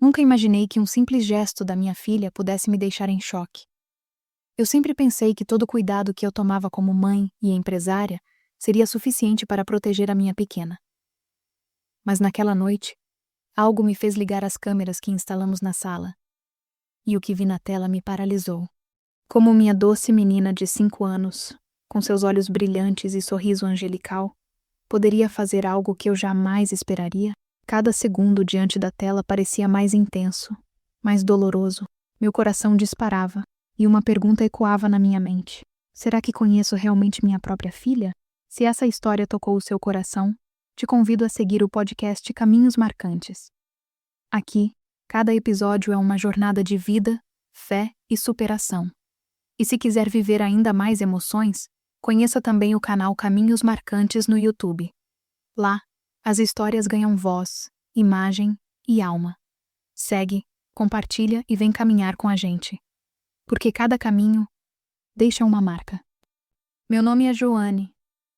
Nunca imaginei que um simples gesto da minha filha pudesse me deixar em choque. Eu sempre pensei que todo o cuidado que eu tomava como mãe e empresária seria suficiente para proteger a minha pequena. Mas naquela noite, algo me fez ligar as câmeras que instalamos na sala, e o que vi na tela me paralisou. Como minha doce menina de 5 anos, com seus olhos brilhantes e sorriso angelical, poderia fazer algo que eu jamais esperaria? Cada segundo diante da tela parecia mais intenso, mais doloroso. Meu coração disparava, e uma pergunta ecoava na minha mente. Será que conheço realmente minha própria filha? Se essa história tocou o seu coração, te convido a seguir o podcast Caminhos Marcantes. Aqui, cada episódio é uma jornada de vida, fé e superação. E se quiser viver ainda mais emoções, conheça também o canal Caminhos Marcantes no YouTube. Lá, as histórias ganham voz, imagem e alma. Segue, compartilha e vem caminhar com a gente. Porque cada caminho deixa uma marca. Meu nome é Joane,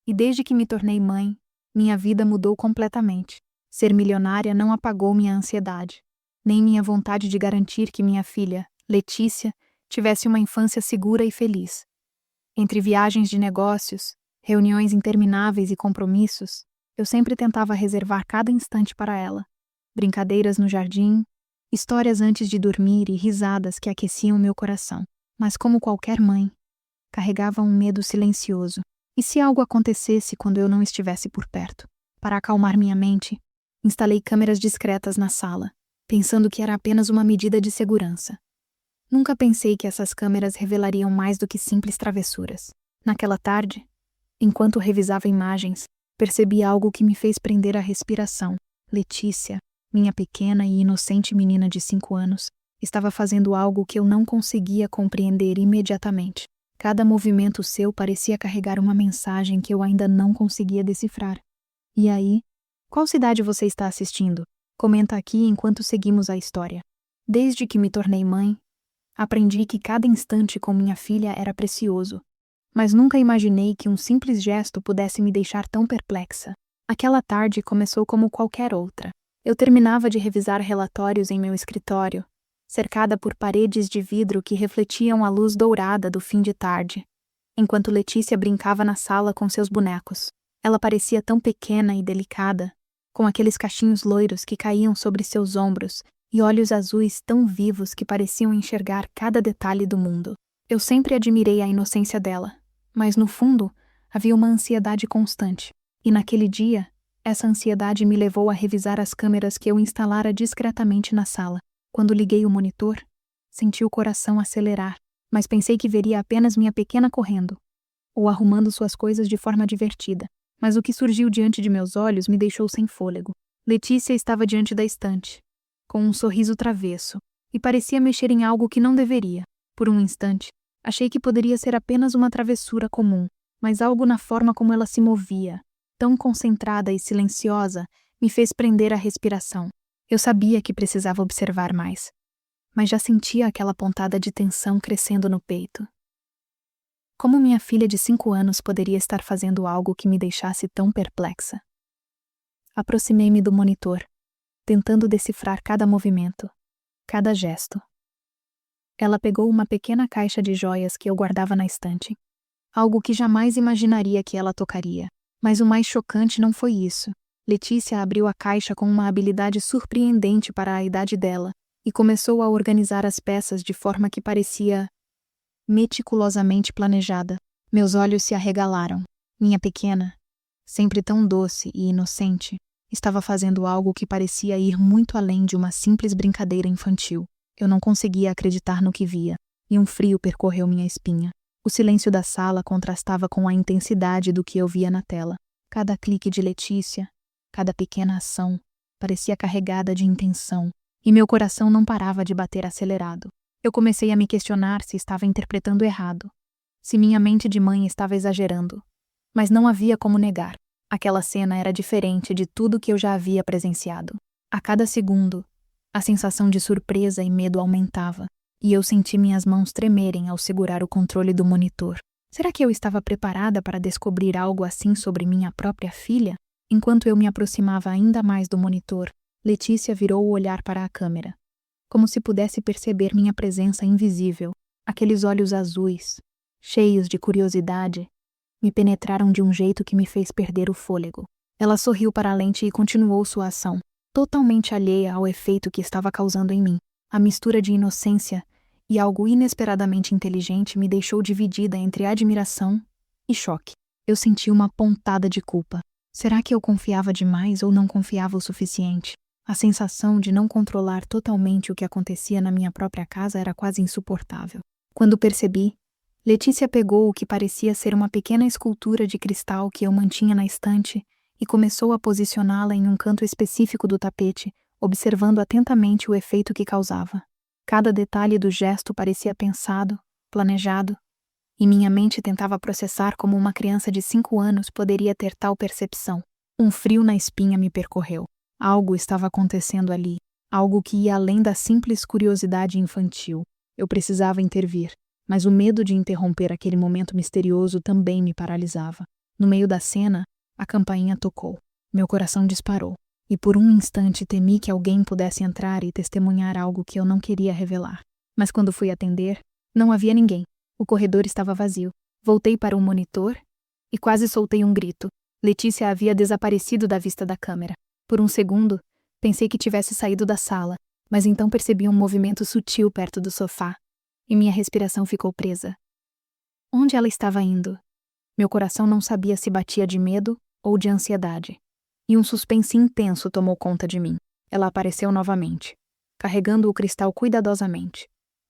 e desde que me tornei mãe, minha vida mudou completamente. Ser milionária não apagou minha ansiedade, nem minha vontade de garantir que minha filha, Letícia, tivesse uma infância segura e feliz. Entre viagens de negócios, reuniões intermináveis e compromissos, eu sempre tentava reservar cada instante para ela. Brincadeiras no jardim, histórias antes de dormir e risadas que aqueciam meu coração. Mas como qualquer mãe, carregava um medo silencioso. E se algo acontecesse quando eu não estivesse por perto? Para acalmar minha mente, instalei câmeras discretas na sala, pensando que era apenas uma medida de segurança. Nunca pensei que essas câmeras revelariam mais do que simples travessuras. Naquela tarde, enquanto revisava imagens, percebi algo que me fez prender a respiração. Letícia, minha pequena e inocente menina de 5 anos, estava fazendo algo que eu não conseguia compreender imediatamente. Cada movimento seu parecia carregar uma mensagem que eu ainda não conseguia decifrar. E aí, qual cidade você está assistindo? Comenta aqui enquanto seguimos a história. Desde que me tornei mãe, aprendi que cada instante com minha filha era precioso, mas nunca imaginei que um simples gesto pudesse me deixar tão perplexa. Aquela tarde começou como qualquer outra. Eu terminava de revisar relatórios em meu escritório, cercada por paredes de vidro que refletiam a luz dourada do fim de tarde, enquanto Letícia brincava na sala com seus bonecos. Ela parecia tão pequena e delicada, com aqueles cachinhos loiros que caíam sobre seus ombros e olhos azuis tão vivos que pareciam enxergar cada detalhe do mundo. Eu sempre admirei a inocência dela, mas no fundo havia uma ansiedade constante. E naquele dia, essa ansiedade me levou a revisar as câmeras que eu instalara discretamente na sala. Quando liguei o monitor, senti o coração acelerar, mas pensei que veria apenas minha pequena correndo, ou arrumando suas coisas de forma divertida. Mas o que surgiu diante de meus olhos me deixou sem fôlego. Letícia estava diante da estante, com um sorriso travesso, e parecia mexer em algo que não deveria. Por um instante, achei que poderia ser apenas uma travessura comum, mas algo na forma como ela se movia, tão concentrada e silenciosa, me fez prender a respiração. Eu sabia que precisava observar mais, mas já sentia aquela pontada de tensão crescendo no peito. Como minha filha de 5 anos poderia estar fazendo algo que me deixasse tão perplexa? Aproximei-me do monitor, tentando decifrar cada movimento, cada gesto. Ela pegou uma pequena caixa de joias que eu guardava na estante, algo que jamais imaginaria que ela tocaria. Mas o mais chocante não foi isso. Letícia abriu a caixa com uma habilidade surpreendente para a idade dela e começou a organizar as peças de forma que parecia meticulosamente planejada. Meus olhos se arregalaram. Minha pequena, sempre tão doce e inocente, estava fazendo algo que parecia ir muito além de uma simples brincadeira infantil. Eu não conseguia acreditar no que via, e um frio percorreu minha espinha. O silêncio da sala contrastava com a intensidade do que eu via na tela. Cada clique de Letícia, cada pequena ação, parecia carregada de intenção, e meu coração não parava de bater acelerado. Eu comecei a me questionar se estava interpretando errado, se minha mente de mãe estava exagerando. Mas não havia como negar. Aquela cena era diferente de tudo que eu já havia presenciado. A cada segundo, a sensação de surpresa e medo aumentava, e eu senti minhas mãos tremerem ao segurar o controle do monitor. Será que eu estava preparada para descobrir algo assim sobre minha própria filha? Enquanto eu me aproximava ainda mais do monitor, Letícia virou o olhar para a câmera. como se pudesse perceber minha presença invisível. Aqueles olhos azuis, cheios de curiosidade, me penetraram de um jeito que me fez perder o fôlego. Ela sorriu para a lente e continuou sua ação, totalmente alheia ao efeito que estava causando em mim. A mistura de inocência e algo inesperadamente inteligente me deixou dividida entre admiração e choque. Eu senti uma pontada de culpa. Será que eu confiava demais ou não confiava o suficiente? A sensação de não controlar totalmente o que acontecia na minha própria casa era quase insuportável. Quando percebi, Letícia pegou o que parecia ser uma pequena escultura de cristal que eu mantinha na estante e começou a posicioná-la em um canto específico do tapete, observando atentamente o efeito que causava. Cada detalhe do gesto parecia pensado, planejado, e minha mente tentava processar como uma criança de 5 anos poderia ter tal percepção. Um frio na espinha me percorreu. Algo estava acontecendo ali, algo que ia além da simples curiosidade infantil. Eu precisava intervir, mas o medo de interromper aquele momento misterioso também me paralisava. No meio da cena, a campainha tocou. Meu coração disparou, e por um instante temi que alguém pudesse entrar e testemunhar algo que eu não queria revelar. Mas quando fui atender, não havia ninguém. O corredor estava vazio. Voltei para o monitor e quase soltei um grito. Letícia havia desaparecido da vista da câmera. Por um segundo, pensei que tivesse saído da sala, mas então percebi um movimento sutil perto do sofá, e minha respiração ficou presa. Onde ela estava indo? Meu coração não sabia se batia de medo ou de ansiedade, e um suspense intenso tomou conta de mim. Ela apareceu novamente, carregando o cristal cuidadosamente,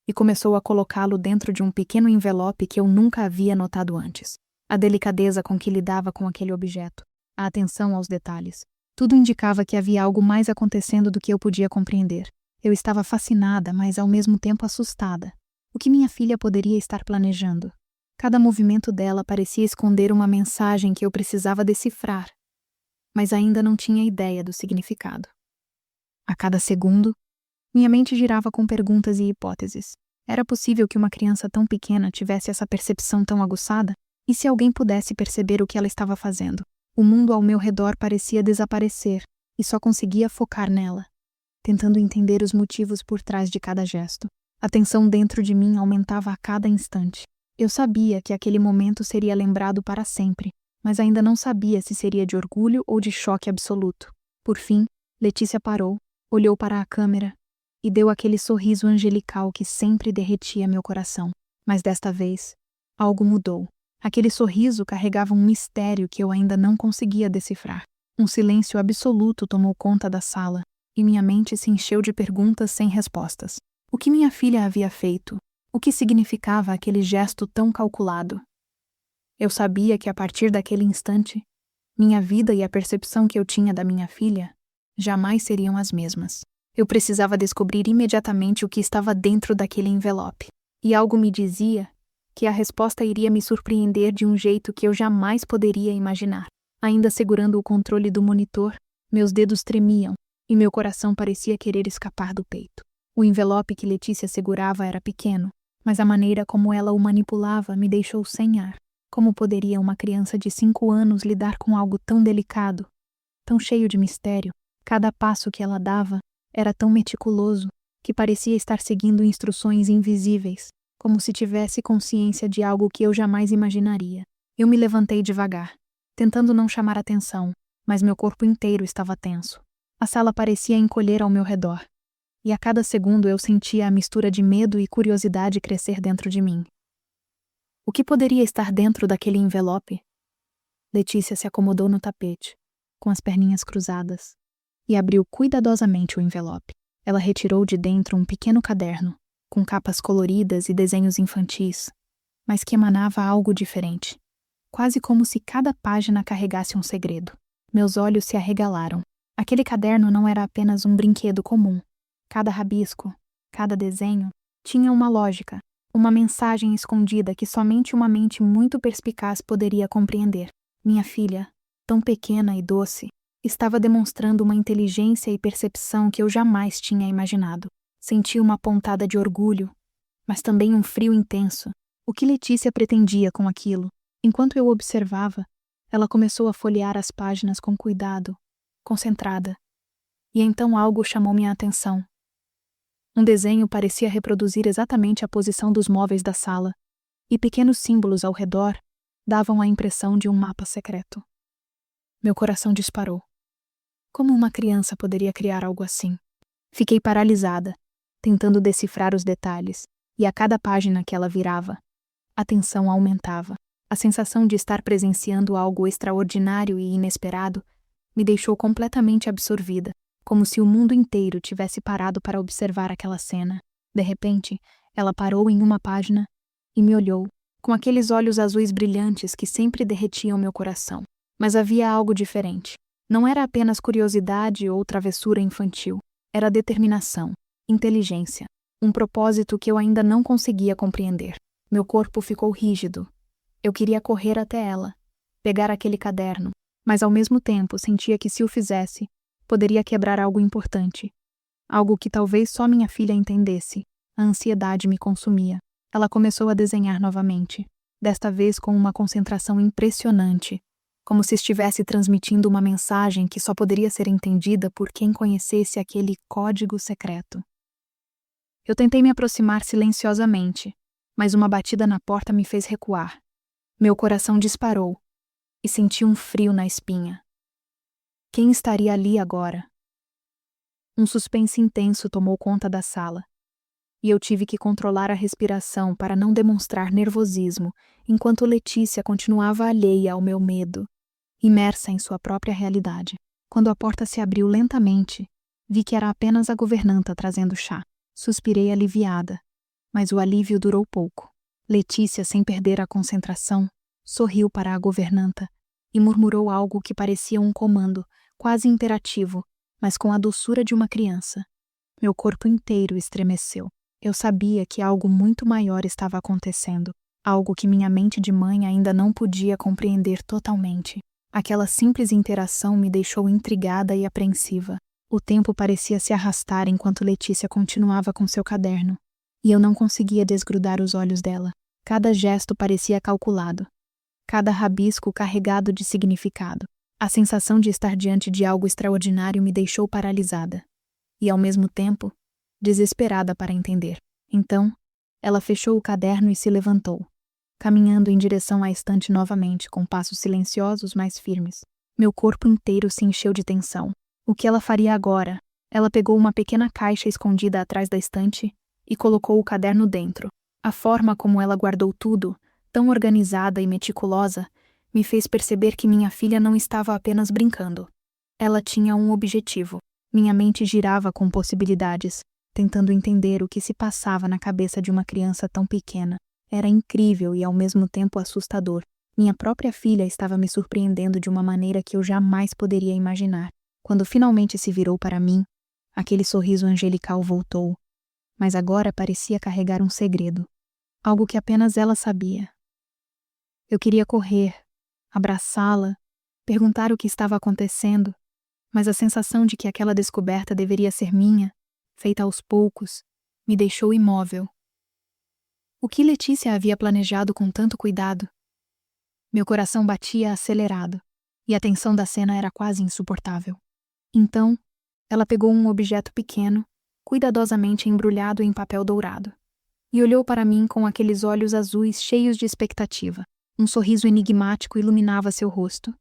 e começou a colocá-lo dentro de um pequeno envelope que eu nunca havia notado antes. A delicadeza com que lidava com aquele objeto, a atenção aos detalhes, tudo indicava que havia algo mais acontecendo do que eu podia compreender. Eu estava fascinada, mas ao mesmo tempo assustada. O que minha filha poderia estar planejando? Cada movimento dela parecia esconder uma mensagem que eu precisava decifrar, mas ainda não tinha ideia do significado. A cada segundo, minha mente girava com perguntas e hipóteses. Era possível que uma criança tão pequena tivesse essa percepção tão aguçada? E se alguém pudesse perceber o que ela estava fazendo? O mundo ao meu redor parecia desaparecer, e só conseguia focar nela, tentando entender os motivos por trás de cada gesto. A tensão dentro de mim aumentava a cada instante. Eu sabia que aquele momento seria lembrado para sempre, mas ainda não sabia se seria de orgulho ou de choque absoluto. Por fim, Letícia parou, olhou para a câmera e deu aquele sorriso angelical que sempre derretia meu coração. Mas desta vez, algo mudou. Aquele sorriso carregava um mistério que eu ainda não conseguia decifrar. Um silêncio absoluto tomou conta da sala, e minha mente se encheu de perguntas sem respostas. O que minha filha havia feito? O que significava aquele gesto tão calculado? Eu sabia que a partir daquele instante, minha vida e a percepção que eu tinha da minha filha jamais seriam as mesmas. Eu precisava descobrir imediatamente o que estava dentro daquele envelope. E algo me dizia que a resposta iria me surpreender de um jeito que eu jamais poderia imaginar. Ainda segurando o controle do monitor, meus dedos tremiam e meu coração parecia querer escapar do peito. O envelope que Letícia segurava era pequeno, mas a maneira como ela o manipulava me deixou sem ar. Como poderia uma criança de 5 anos lidar com algo tão delicado, tão cheio de mistério? Cada passo que ela dava era tão meticuloso que parecia estar seguindo instruções invisíveis, como se tivesse consciência de algo que eu jamais imaginaria. Eu me levantei devagar, tentando não chamar atenção, mas meu corpo inteiro estava tenso. A sala parecia encolher ao meu redor, e a cada segundo eu sentia a mistura de medo e curiosidade crescer dentro de mim. O que poderia estar dentro daquele envelope? Letícia se acomodou no tapete, com as perninhas cruzadas, e abriu cuidadosamente o envelope. Ela retirou de dentro um pequeno caderno, com capas coloridas e desenhos infantis, mas que emanava algo diferente, quase como se cada página carregasse um segredo. Meus olhos se arregalaram. Aquele caderno não era apenas um brinquedo comum. Cada rabisco, cada desenho, tinha uma lógica, uma mensagem escondida que somente uma mente muito perspicaz poderia compreender. Minha filha, tão pequena e doce, estava demonstrando uma inteligência e percepção que eu jamais tinha imaginado. Senti uma pontada de orgulho, mas também um frio intenso. O que Letícia pretendia com aquilo? Enquanto eu observava, ela começou a folhear as páginas com cuidado, concentrada. E então algo chamou minha atenção. Um desenho parecia reproduzir exatamente a posição dos móveis da sala, e pequenos símbolos ao redor davam a impressão de um mapa secreto. Meu coração disparou. Como uma criança poderia criar algo assim? Fiquei paralisada, tentando decifrar os detalhes, e a cada página que ela virava, a tensão aumentava. A sensação de estar presenciando algo extraordinário e inesperado me deixou completamente absorvida, como se o mundo inteiro tivesse parado para observar aquela cena. De repente, ela parou em uma página e me olhou, com aqueles olhos azuis brilhantes que sempre derretiam meu coração. Mas havia algo diferente. Não era apenas curiosidade ou travessura infantil. Era determinação, inteligência, um propósito que eu ainda não conseguia compreender. Meu corpo ficou rígido. Eu queria correr até ela, pegar aquele caderno, mas ao mesmo tempo sentia que se o fizesse, poderia quebrar algo importante. Algo que talvez só minha filha entendesse. A ansiedade me consumia. Ela começou a desenhar novamente, desta vez com uma concentração impressionante, como se estivesse transmitindo uma mensagem que só poderia ser entendida por quem conhecesse aquele código secreto. Eu tentei me aproximar silenciosamente, mas uma batida na porta me fez recuar. Meu coração disparou e senti um frio na espinha. Quem estaria ali agora? Um suspense intenso tomou conta da sala, e eu tive que controlar a respiração para não demonstrar nervosismo, enquanto Letícia continuava alheia ao meu medo, imersa em sua própria realidade. Quando a porta se abriu lentamente, vi que era apenas a governanta trazendo chá. Suspirei aliviada, mas o alívio durou pouco. Letícia, sem perder a concentração, sorriu para a governanta e murmurou algo que parecia um comando, quase imperativo, mas com a doçura de uma criança. Meu corpo inteiro estremeceu. Eu sabia que algo muito maior estava acontecendo, algo que minha mente de mãe ainda não podia compreender totalmente. Aquela simples interação me deixou intrigada e apreensiva. O tempo parecia se arrastar enquanto Letícia continuava com seu caderno, e eu não conseguia desgrudar os olhos dela. Cada gesto parecia calculado, cada rabisco carregado de significado. A sensação de estar diante de algo extraordinário me deixou paralisada, e ao mesmo tempo, desesperada para entender. Então, ela fechou o caderno e se levantou, caminhando em direção à estante novamente, com passos silenciosos, mas firmes. Meu corpo inteiro se encheu de tensão. O que ela faria agora? Ela pegou uma pequena caixa escondida atrás da estante e colocou o caderno dentro. A forma como ela guardou tudo, tão organizada e meticulosa, me fez perceber que minha filha não estava apenas brincando. Ela tinha um objetivo. Minha mente girava com possibilidades, tentando entender o que se passava na cabeça de uma criança tão pequena. Era incrível e ao mesmo tempo assustador. Minha própria filha estava me surpreendendo de uma maneira que eu jamais poderia imaginar. Quando finalmente se virou para mim, aquele sorriso angelical voltou, mas agora parecia carregar um segredo, algo que apenas ela sabia. Eu queria correr, abraçá-la, perguntar o que estava acontecendo, mas a sensação de que aquela descoberta deveria ser minha, feita aos poucos, me deixou imóvel. O que Letícia havia planejado com tanto cuidado? Meu coração batia acelerado, e a tensão da cena era quase insuportável. Então, ela pegou um objeto pequeno, cuidadosamente embrulhado em papel dourado, e olhou para mim com aqueles olhos azuis cheios de expectativa. Um sorriso enigmático iluminava seu rosto,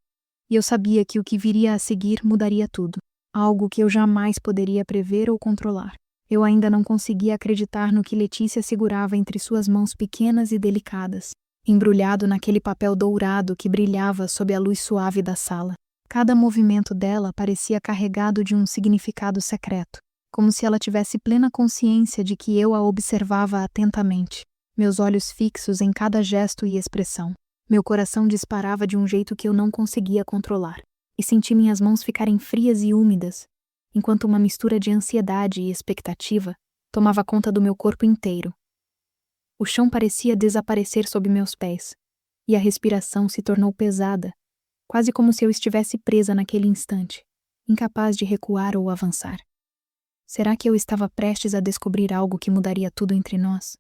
e eu sabia que o que viria a seguir mudaria tudo, algo que eu jamais poderia prever ou controlar. Eu ainda não conseguia acreditar no que Letícia segurava entre suas mãos pequenas e delicadas, embrulhado naquele papel dourado que brilhava sob a luz suave da sala. Cada movimento dela parecia carregado de um significado secreto, como se ela tivesse plena consciência de que eu a observava atentamente, meus olhos fixos em cada gesto e expressão. Meu coração disparava de um jeito que eu não conseguia controlar, e senti minhas mãos ficarem frias e úmidas, enquanto uma mistura de ansiedade e expectativa tomava conta do meu corpo inteiro. O chão parecia desaparecer sob meus pés, e a respiração se tornou pesada, quase como se eu estivesse presa naquele instante, incapaz de recuar ou avançar. Será que eu estava prestes a descobrir algo que mudaria tudo entre nós?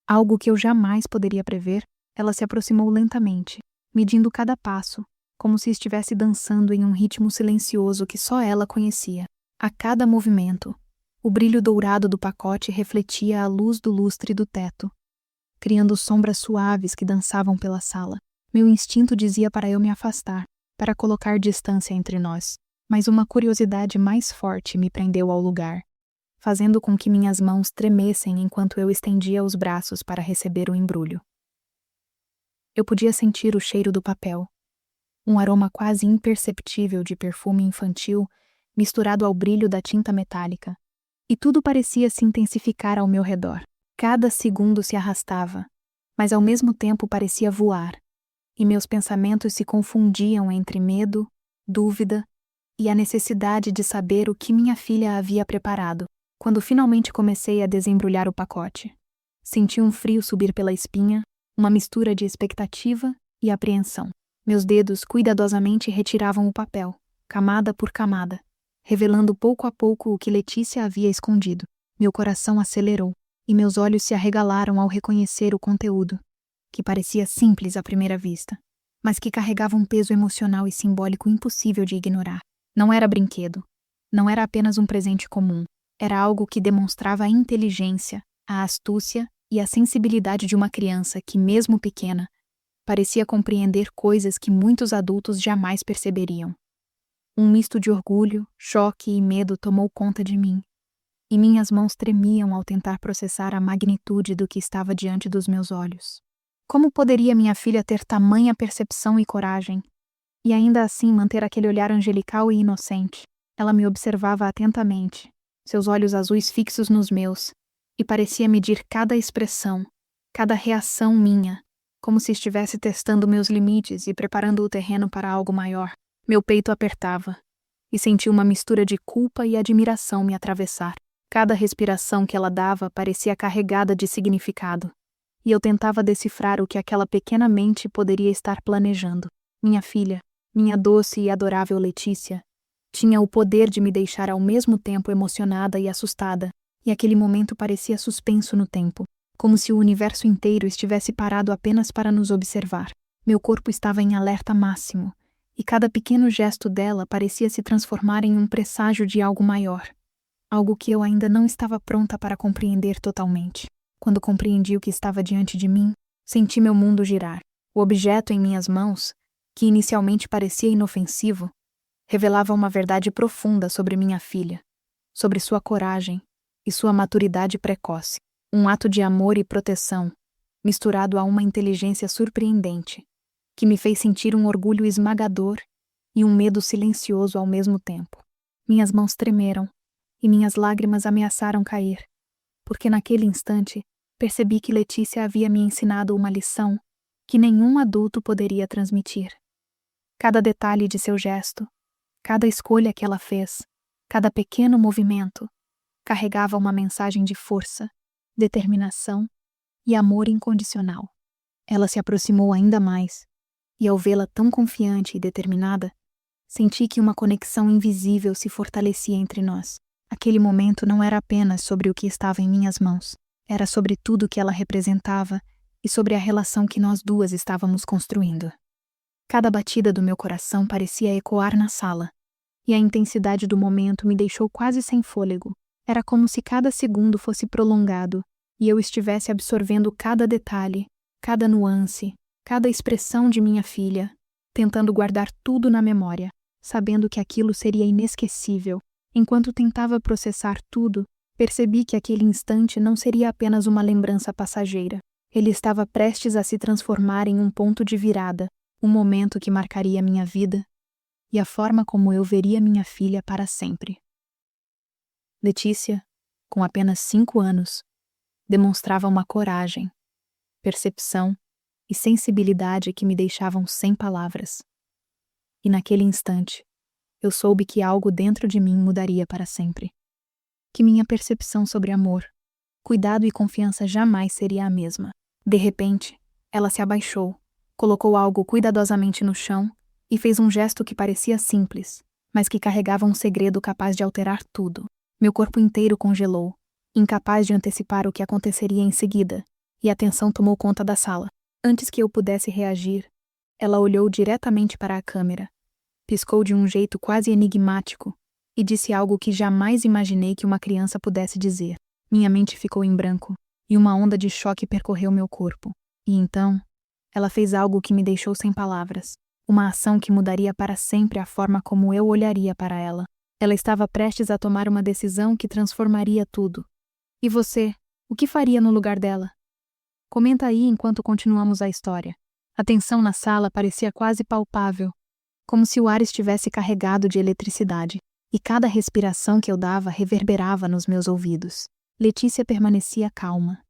Algo que eu jamais poderia prever? Ela se aproximou lentamente, medindo cada passo, como se estivesse dançando em um ritmo silencioso que só ela conhecia. A cada movimento, O brilho dourado do pacote refletia a luz do lustre do teto, criando sombras suaves que dançavam pela sala. Meu instinto dizia para eu me afastar, para colocar distância entre nós, mas uma curiosidade mais forte me prendeu ao lugar, fazendo com que minhas mãos tremessem enquanto eu estendia os braços para receber o embrulho. Eu podia sentir o cheiro do papel, um aroma quase imperceptível de perfume infantil misturado ao brilho da tinta metálica, e tudo parecia se intensificar ao meu redor. Cada segundo se arrastava, mas ao mesmo tempo parecia voar, e meus pensamentos se confundiam entre medo, dúvida e a necessidade de saber o que minha filha havia preparado. Quando finalmente comecei a desembrulhar o pacote, senti um frio subir pela espinha, uma mistura de expectativa e apreensão. Meus dedos cuidadosamente retiravam o papel, camada por camada, revelando pouco a pouco o que Letícia havia escondido. Meu coração acelerou, e meus olhos se arregalaram ao reconhecer o conteúdo, que parecia simples à primeira vista, mas que carregava um peso emocional e simbólico impossível de ignorar. Não era brinquedo, não era apenas um presente comum, era algo que demonstrava a inteligência, a astúcia e a sensibilidade de uma criança que, mesmo pequena, parecia compreender coisas que muitos adultos jamais perceberiam. Um misto de orgulho, choque e medo tomou conta de mim, e minhas mãos tremiam ao tentar processar a magnitude do que estava diante dos meus olhos. Como poderia minha filha ter tamanha percepção e coragem, e ainda assim manter aquele olhar angelical e inocente? Ela me observava atentamente, seus olhos azuis fixos nos meus, e parecia medir cada expressão, cada reação minha, como se estivesse testando meus limites e preparando o terreno para algo maior. Meu peito apertava, e senti uma mistura de culpa e admiração me atravessar. Cada respiração que ela dava parecia carregada de significado, e eu tentava decifrar o que aquela pequena mente poderia estar planejando. Minha filha, minha doce e adorável Letícia, tinha o poder de me deixar ao mesmo tempo emocionada e assustada, e aquele momento parecia suspenso no tempo, como se o universo inteiro estivesse parado apenas para nos observar. Meu corpo estava em alerta máximo, e cada pequeno gesto dela parecia se transformar em um presságio de algo maior, algo que eu ainda não estava pronta para compreender totalmente. Quando compreendi o que estava diante de mim, senti meu mundo girar. O objeto em minhas mãos, que inicialmente parecia inofensivo, revelava uma verdade profunda sobre minha filha, sobre sua coragem e sua maturidade precoce. Um ato de amor e proteção, misturado a uma inteligência surpreendente, que me fez sentir um orgulho esmagador e um medo silencioso ao mesmo tempo. Minhas mãos tremeram e minhas lágrimas ameaçaram cair, porque naquele instante percebi que Letícia havia me ensinado uma lição que nenhum adulto poderia transmitir. Cada detalhe de seu gesto, cada escolha que ela fez, cada pequeno movimento, carregava uma mensagem de força, determinação e amor incondicional. Ela se aproximou ainda mais, e ao vê-la tão confiante e determinada, senti que uma conexão invisível se fortalecia entre nós. Aquele momento não era apenas sobre o que estava em minhas mãos, era sobre tudo que ela representava e sobre a relação que nós duas estávamos construindo. Cada batida do meu coração parecia ecoar na sala, e a intensidade do momento me deixou quase sem fôlego. Era como se cada segundo fosse prolongado e eu estivesse absorvendo cada detalhe, cada nuance, cada expressão de minha filha, tentando guardar tudo na memória, sabendo que aquilo seria inesquecível. Enquanto tentava processar tudo, percebi que aquele instante não seria apenas uma lembrança passageira. Ele estava prestes a se transformar em um ponto de virada, um momento que marcaria minha vida e a forma como eu veria minha filha para sempre. Letícia, com apenas 5 anos, demonstrava uma coragem, percepção e sensibilidade que me deixavam sem palavras. E naquele instante, eu soube que algo dentro de mim mudaria para sempre. Que minha percepção sobre amor, cuidado e confiança jamais seria a mesma. De repente, ela se abaixou, colocou algo cuidadosamente no chão e fez um gesto que parecia simples, mas que carregava um segredo capaz de alterar tudo. Meu corpo inteiro congelou, incapaz de antecipar o que aconteceria em seguida, e a tensão tomou conta da sala. Antes que eu pudesse reagir, ela olhou diretamente para a câmera, piscou de um jeito quase enigmático e disse algo que jamais imaginei que uma criança pudesse dizer. Minha mente ficou em branco, e uma onda de choque percorreu meu corpo. E então, ela fez algo que me deixou sem palavras. Uma ação que mudaria para sempre a forma como eu olharia para ela. Ela estava prestes a tomar uma decisão que transformaria tudo. E você, o que faria no lugar dela? Comenta aí enquanto continuamos a história. A tensão na sala parecia quase palpável, como se o ar estivesse carregado de eletricidade, e cada respiração que eu dava reverberava nos meus ouvidos. Letícia permanecia calma,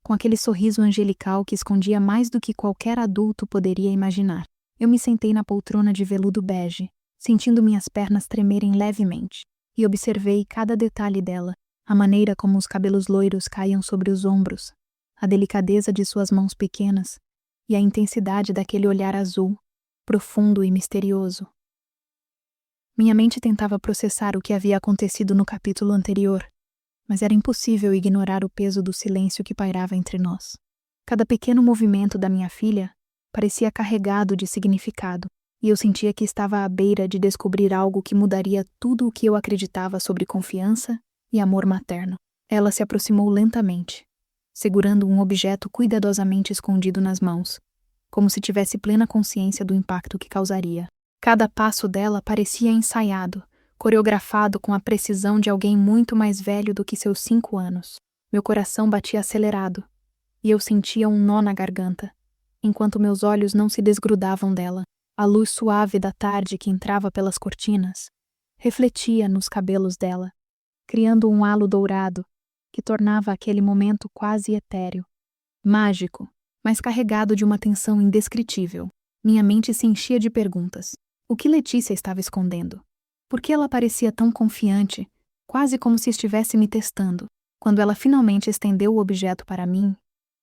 com aquele sorriso angelical que escondia mais do que qualquer adulto poderia imaginar. Eu me sentei na poltrona de veludo bege, sentindo minhas pernas tremerem levemente, e observei cada detalhe dela, a maneira como os cabelos loiros caíam sobre os ombros, a delicadeza de suas mãos pequenas e a intensidade daquele olhar azul, profundo e misterioso. Minha mente tentava processar o que havia acontecido no capítulo anterior, mas era impossível ignorar o peso do silêncio que pairava entre nós. Cada pequeno movimento da minha filha parecia carregado de significado, e eu sentia que estava à beira de descobrir algo que mudaria tudo o que eu acreditava sobre confiança e amor materno. Ela se aproximou lentamente, segurando um objeto cuidadosamente escondido nas mãos, como se tivesse plena consciência do impacto que causaria. Cada passo dela parecia ensaiado, coreografado com a precisão de alguém muito mais velho do que seus 5 anos. Meu coração batia acelerado, e eu sentia um nó na garganta, enquanto meus olhos não se desgrudavam dela. A luz suave da tarde que entrava pelas cortinas refletia nos cabelos dela, criando um halo dourado que tornava aquele momento quase etéreo, mágico, mas carregado de uma tensão indescritível. Minha mente se enchia de perguntas. O que Letícia estava escondendo? Por que ela parecia tão confiante, quase como se estivesse me testando? Quando ela finalmente estendeu o objeto para mim,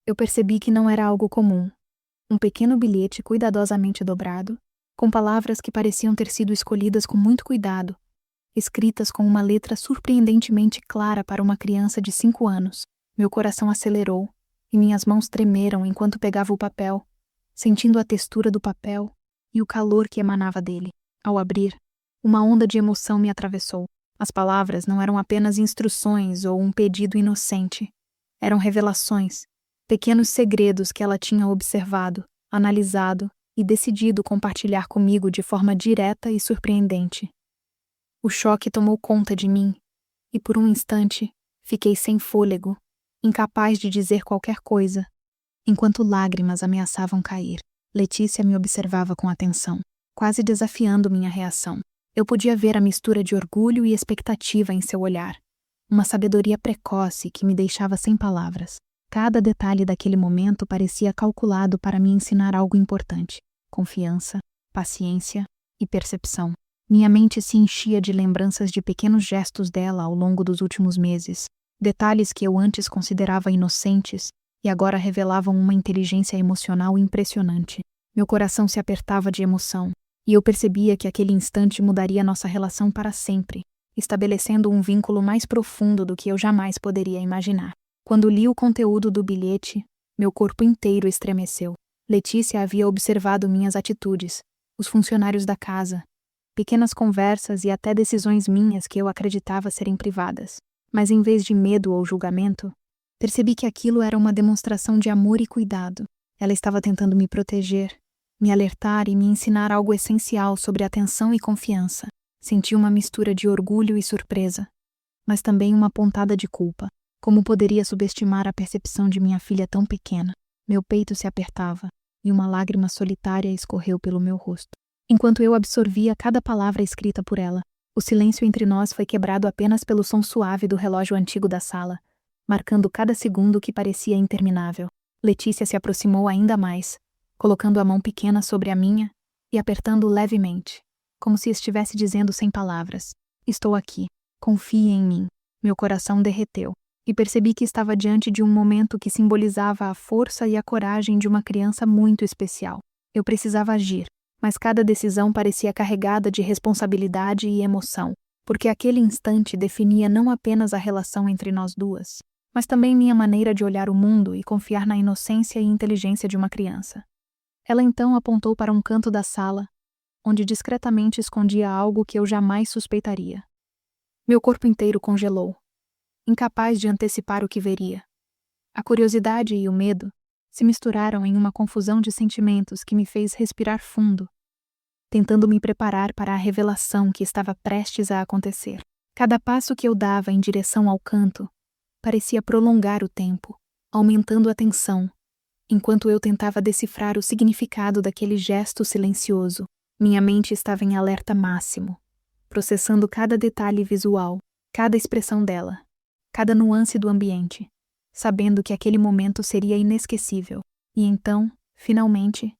eu percebi que não era algo comum. Um pequeno bilhete cuidadosamente dobrado, com palavras que pareciam ter sido escolhidas com muito cuidado, escritas com uma letra surpreendentemente clara para uma criança de 5 anos. Meu coração acelerou e minhas mãos tremeram enquanto pegava o papel, sentindo a textura do papel e o calor que emanava dele. Ao abrir, uma onda de emoção me atravessou. As palavras não eram apenas instruções ou um pedido inocente. Eram revelações, pequenos segredos que ela tinha observado, analisado e decidido compartilhar comigo de forma direta e surpreendente. O choque tomou conta de mim, e por um instante fiquei sem fôlego, incapaz de dizer qualquer coisa, enquanto lágrimas ameaçavam cair. Letícia me observava com atenção, quase desafiando minha reação. Eu podia ver a mistura de orgulho e expectativa em seu olhar, uma sabedoria precoce que me deixava sem palavras. Cada detalhe daquele momento parecia calculado para me ensinar algo importante: confiança, paciência e percepção. Minha mente se enchia de lembranças de pequenos gestos dela ao longo dos últimos meses, detalhes que eu antes considerava inocentes e agora revelavam uma inteligência emocional impressionante. Meu coração se apertava de emoção, e eu percebia que aquele instante mudaria nossa relação para sempre, estabelecendo um vínculo mais profundo do que eu jamais poderia imaginar. Quando li o conteúdo do bilhete, meu corpo inteiro estremeceu. Letícia havia observado minhas atitudes, os funcionários da casa, pequenas conversas e até decisões minhas que eu acreditava serem privadas. Mas em vez de medo ou julgamento, percebi que aquilo era uma demonstração de amor e cuidado. Ela estava tentando me proteger, me alertar e me ensinar algo essencial sobre atenção e confiança. Senti uma mistura de orgulho e surpresa, mas também uma pontada de culpa. Como poderia subestimar a percepção de minha filha tão pequena? Meu peito se apertava e uma lágrima solitária escorreu pelo meu rosto. Enquanto eu absorvia cada palavra escrita por ela, o silêncio entre nós foi quebrado apenas pelo som suave do relógio antigo da sala, marcando cada segundo que parecia interminável. Letícia se aproximou ainda mais, colocando a mão pequena sobre a minha e apertando levemente, como se estivesse dizendo sem palavras: "Estou aqui, confie em mim." Meu coração derreteu, e percebi que estava diante de um momento que simbolizava a força e a coragem de uma criança muito especial. Eu precisava agir, mas cada decisão parecia carregada de responsabilidade e emoção, porque aquele instante definia não apenas a relação entre nós duas, mas também minha maneira de olhar o mundo e confiar na inocência e inteligência de uma criança. Ela então apontou para um canto da sala, onde discretamente escondia algo que eu jamais suspeitaria. Meu corpo inteiro congelou, incapaz de antecipar o que veria. A curiosidade e o medo se misturaram em uma confusão de sentimentos que me fez respirar fundo, tentando me preparar para a revelação que estava prestes a acontecer. Cada passo que eu dava em direção ao canto parecia prolongar o tempo, aumentando a tensão, enquanto eu tentava decifrar o significado daquele gesto silencioso. Minha mente estava em alerta máximo, processando cada detalhe visual, cada expressão dela, cada nuance do ambiente, sabendo que aquele momento seria inesquecível. E então, finalmente,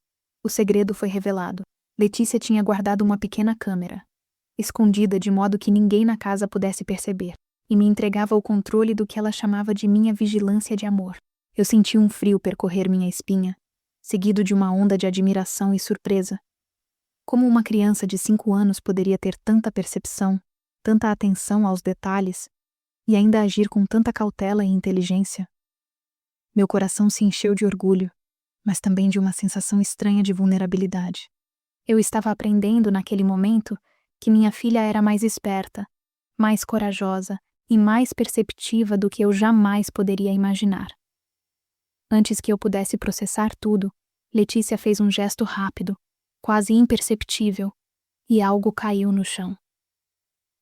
o segredo foi revelado. Letícia tinha guardado uma pequena câmera, escondida de modo que ninguém na casa pudesse perceber, e me entregava o controle do que ela chamava de minha vigilância de amor. Eu senti um frio percorrer minha espinha, seguido de uma onda de admiração e surpresa. Como uma criança de 5 anos poderia ter tanta percepção, tanta atenção aos detalhes, e ainda agir com tanta cautela e inteligência? Meu coração se encheu de orgulho, mas também de uma sensação estranha de vulnerabilidade. Eu estava aprendendo naquele momento que minha filha era mais esperta, mais corajosa e mais perceptiva do que eu jamais poderia imaginar. Antes que eu pudesse processar tudo, Letícia fez um gesto rápido, quase imperceptível, e algo caiu no chão.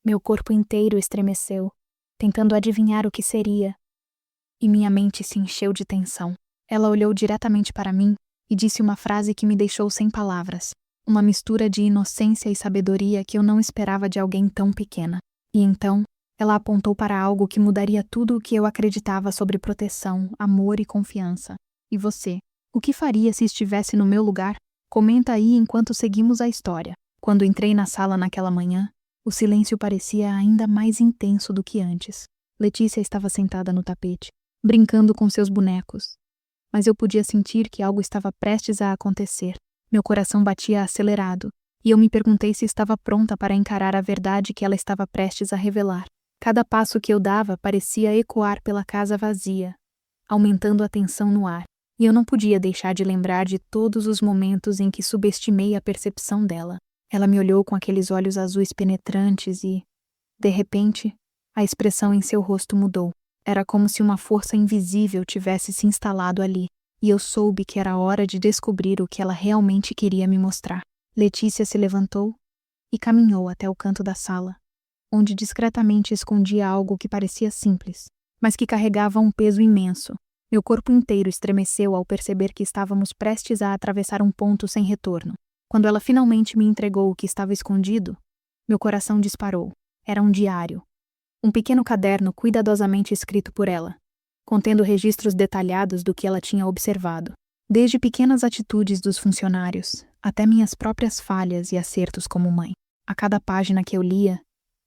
Meu corpo inteiro estremeceu, tentando adivinhar o que seria, e minha mente se encheu de tensão. Ela olhou diretamente para mim e disse uma frase que me deixou sem palavras, uma mistura de inocência e sabedoria que eu não esperava de alguém tão pequena. E então, ela apontou para algo que mudaria tudo o que eu acreditava sobre proteção, amor e confiança. E você? O que faria se estivesse no meu lugar? Comenta aí enquanto seguimos a história. Quando entrei na sala naquela manhã, o silêncio parecia ainda mais intenso do que antes. Letícia estava sentada no tapete, brincando com seus bonecos. Mas eu podia sentir que algo estava prestes a acontecer. Meu coração batia acelerado, e eu me perguntei se estava pronta para encarar a verdade que ela estava prestes a revelar. Cada passo que eu dava parecia ecoar pela casa vazia, aumentando a tensão no ar, e eu não podia deixar de lembrar de todos os momentos em que subestimei a percepção dela. Ela me olhou com aqueles olhos azuis penetrantes e, de repente, a expressão em seu rosto mudou. Era como se uma força invisível tivesse se instalado ali, e eu soube que era hora de descobrir o que ela realmente queria me mostrar. Letícia se levantou e caminhou até o canto da sala, onde discretamente escondia algo que parecia simples, mas que carregava um peso imenso. Meu corpo inteiro estremeceu ao perceber que estávamos prestes a atravessar um ponto sem retorno. Quando ela finalmente me entregou o que estava escondido, meu coração disparou. Era um diário. Um pequeno caderno cuidadosamente escrito por ela, contendo registros detalhados do que ela tinha observado, desde pequenas atitudes dos funcionários até minhas próprias falhas e acertos como mãe. A cada página que eu lia,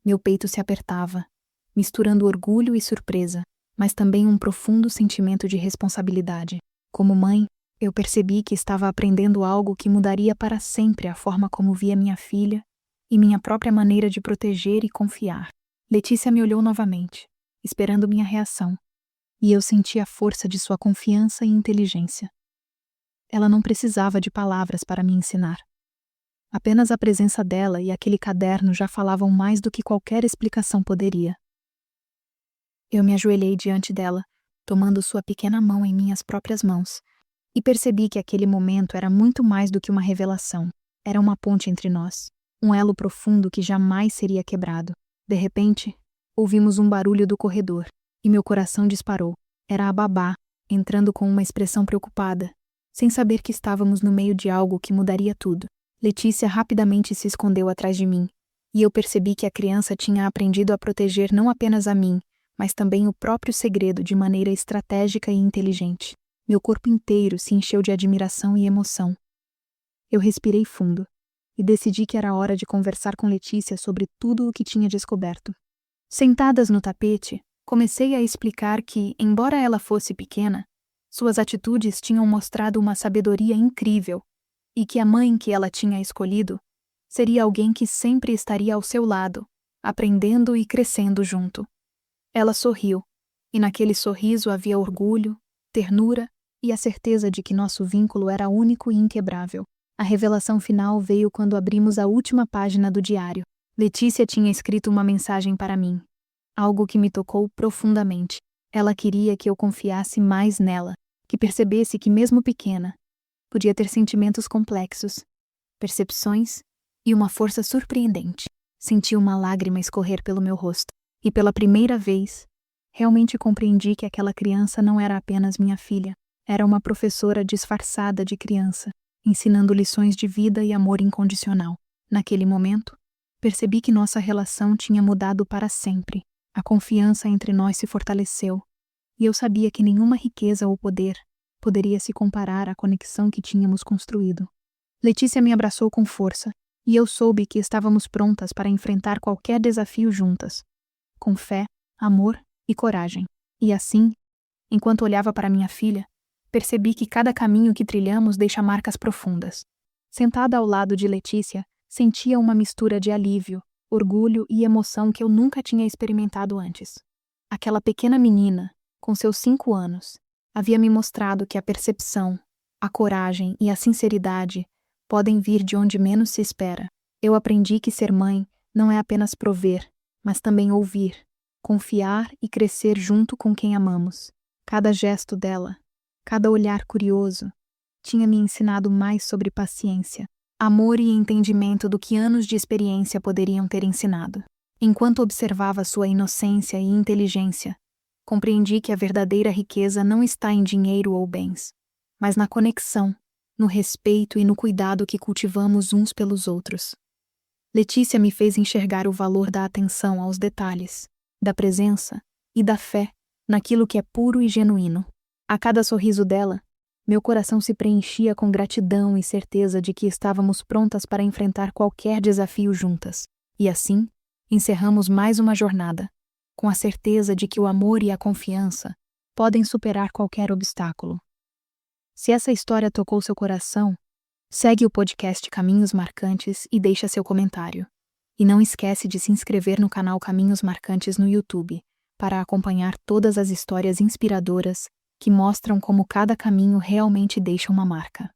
meu peito se apertava, misturando orgulho e surpresa, mas também um profundo sentimento de responsabilidade. Como mãe, eu percebi que estava aprendendo algo que mudaria para sempre a forma como via minha filha e minha própria maneira de proteger e confiar. Letícia me olhou novamente, esperando minha reação, e eu senti a força de sua confiança e inteligência. Ela não precisava de palavras para me ensinar. Apenas a presença dela e aquele caderno já falavam mais do que qualquer explicação poderia. Eu me ajoelhei diante dela, tomando sua pequena mão em minhas próprias mãos, e percebi que aquele momento era muito mais do que uma revelação. Era uma ponte entre nós, um elo profundo que jamais seria quebrado. De repente, ouvimos um barulho do corredor, e meu coração disparou. Era a babá, entrando com uma expressão preocupada, sem saber que estávamos no meio de algo que mudaria tudo. Letícia rapidamente se escondeu atrás de mim, e eu percebi que a criança tinha aprendido a proteger não apenas a mim, mas também o próprio segredo de maneira estratégica e inteligente. Meu corpo inteiro se encheu de admiração e emoção. Eu respirei fundo e decidi que era hora de conversar com Letícia sobre tudo o que tinha descoberto. Sentadas no tapete, comecei a explicar que, embora ela fosse pequena, suas atitudes tinham mostrado uma sabedoria incrível e que a mãe que ela tinha escolhido seria alguém que sempre estaria ao seu lado, aprendendo e crescendo junto. Ela sorriu, e naquele sorriso havia orgulho, ternura e a certeza de que nosso vínculo era único e inquebrável. A revelação final veio quando abrimos a última página do diário. Letícia tinha escrito uma mensagem para mim, algo que me tocou profundamente. Ela queria que eu confiasse mais nela, que percebesse que, mesmo pequena, podia ter sentimentos complexos, percepções e uma força surpreendente. Senti uma lágrima escorrer pelo meu rosto, e pela primeira vez, realmente compreendi que aquela criança não era apenas minha filha, era uma professora disfarçada de criança, ensinando lições de vida e amor incondicional. Naquele momento, percebi que nossa relação tinha mudado para sempre. A confiança entre nós se fortaleceu, e eu sabia que nenhuma riqueza ou poder poderia se comparar à conexão que tínhamos construído. Letícia me abraçou com força, e eu soube que estávamos prontas para enfrentar qualquer desafio juntas, com fé, amor e coragem. E assim, enquanto olhava para minha filha, percebi que cada caminho que trilhamos deixa marcas profundas. Sentada ao lado de Letícia, sentia uma mistura de alívio, orgulho e emoção que eu nunca tinha experimentado antes. Aquela pequena menina, com seus 5 anos, havia me mostrado que a percepção, a coragem e a sinceridade podem vir de onde menos se espera. Eu aprendi que ser mãe não é apenas prover, mas também ouvir, confiar e crescer junto com quem amamos. Cada gesto dela, cada olhar curioso, tinha me ensinado mais sobre paciência, amor e entendimento do que anos de experiência poderiam ter ensinado. Enquanto observava sua inocência e inteligência, compreendi que a verdadeira riqueza não está em dinheiro ou bens, mas na conexão, no respeito e no cuidado que cultivamos uns pelos outros. Letícia me fez enxergar o valor da atenção aos detalhes, da presença e da fé naquilo que é puro e genuíno. A cada sorriso dela, meu coração se preenchia com gratidão e certeza de que estávamos prontas para enfrentar qualquer desafio juntas. E assim, encerramos mais uma jornada, com a certeza de que o amor e a confiança podem superar qualquer obstáculo. Se essa história tocou seu coração, segue o podcast Caminhos Marcantes e deixa seu comentário. E não esquece de se inscrever no canal Caminhos Marcantes no YouTube, para acompanhar todas as histórias inspiradoras que mostram como cada caminho realmente deixa uma marca.